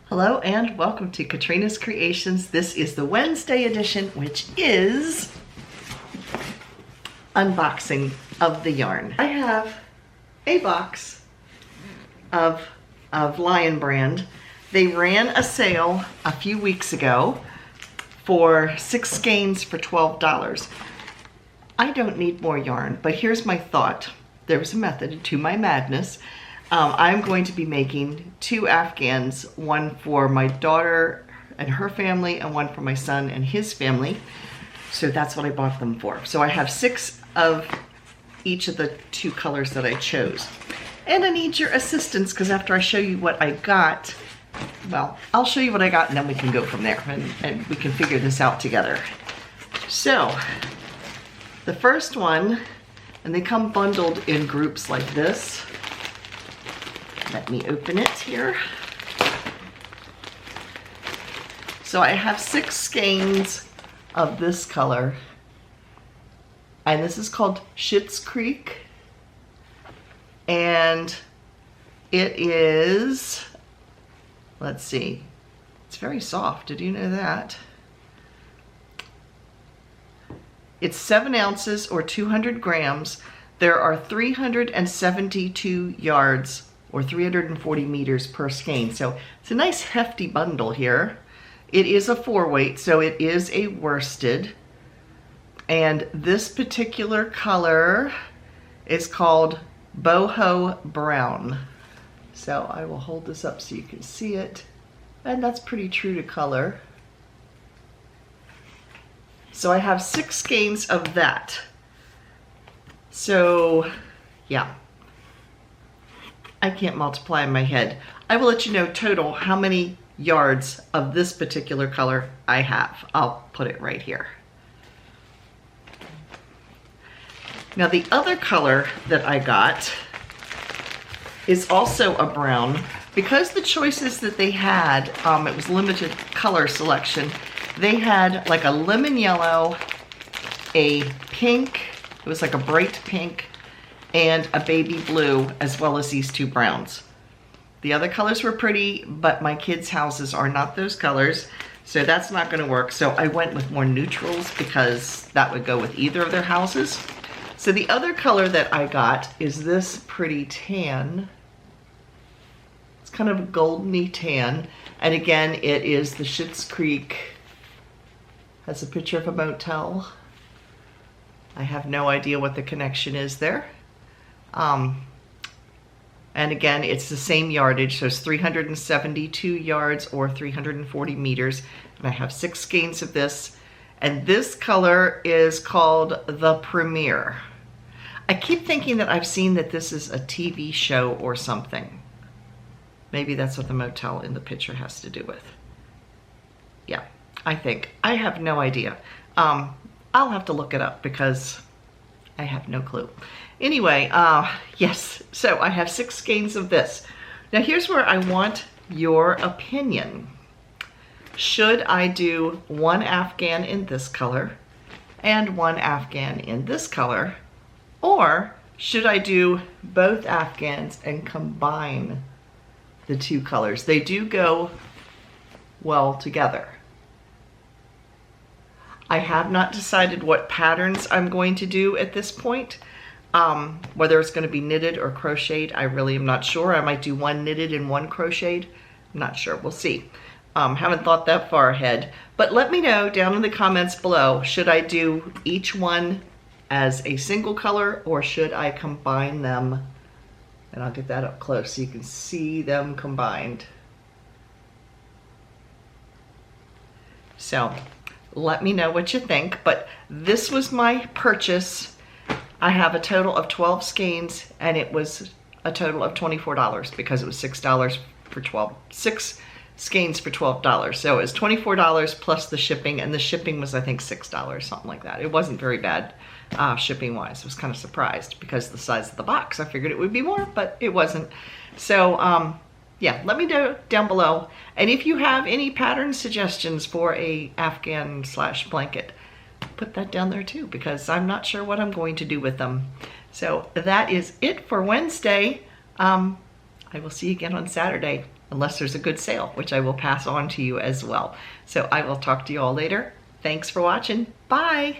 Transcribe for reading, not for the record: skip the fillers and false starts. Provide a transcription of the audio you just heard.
Hello and welcome to Katrina's Creations. This is the Wednesday edition, which is unboxing of the yarn. I have a box of Lion brand. They ran a sale a few weeks ago for 6 skeins for $12. I don't need more yarn, but here's my thought. There was a method to my madness. I'm going to be making 2 Afghans, one for my daughter and her family and one for my son and his family. So that's what I bought them for. So I have 6 of each of the 2 colors that I chose. And I need your assistance because after I show you what I got, well, I'll show you what I got and then we can go from there and we can figure this out together. So the first one, and they come bundled in groups like this. Let me open it here. So I have 6 skeins of this color, and this is called Schitt's Creek, and it is, let's see, it's very soft. Did you know that? It's 7 ounces or 200 grams. There are 372 yards or 340 meters per skein. So it's a nice hefty bundle here. It is a 4-weight, so it is a worsted. And this particular color is called boho brown. So I will hold this up so you can see it. And that's pretty true to color. So I have 6 skeins of that. So yeah. I can't multiply in my head. I will let you know total how many yards of this particular color I have. I'll put it right here. Now the other color that I got is also a brown. Because the choices that they had, it was limited color selection. They had like a lemon yellow, a pink, it was like a bright pink, and a baby blue, as well as these 2 browns. The other colors were pretty, but my kids' houses are not those colors, so that's not gonna work. So I went with more neutrals because that would go with either of their houses. So the other color that I got is this pretty tan. It's kind of a goldeny tan. And again, it is the Schitt's Creek. Has a picture of a motel. I have no idea what the connection is there. And again, it's the same yardage, so it's 372 yards or 340 meters. And I have 6 skeins of this. And this color is called the Premier. I keep thinking that I've seen that this is a TV show or something. Maybe that's what the motel in the picture has to do with. Yeah, I think. I have no idea. I'll have to look it up because I have no clue. Anyway, yes, so I have 6 skeins of this. Now here's where I want your opinion. Should I do 1 Afghan in this color and 1 Afghan in this color? Or should I do both Afghans and combine the 2 colors? They do go well together. I have not decided what patterns I'm going to do at this point. Whether it's going to be knitted or crocheted, I really am not sure. I might do 1 knitted and 1 crocheted. I'm not sure. We'll see. Haven't thought that far ahead. But let me know down in the comments below, should I do each one as a single color or should I combine them? And I'll get that up close so you can see them combined. So let me know what you think, but this was my purchase. I have a total of 12 skeins and it was a total of $24 because it was $6 for 6 skeins for $12. So it was $24 plus the shipping, and the shipping was I think $6, something like that. It wasn't very bad shipping wise. I was kind of surprised because of the size of the box. I figured it would be more, but it wasn't. So yeah, let me know down below. And if you have any pattern suggestions for a Afghan / blanket, put that down there too, because I'm not sure what I'm going to do with them. So that is it for Wednesday. I will see you again on Saturday, unless there's a good sale, which I will pass on to you as well. So I will talk to you all later. Thanks for watching. Bye.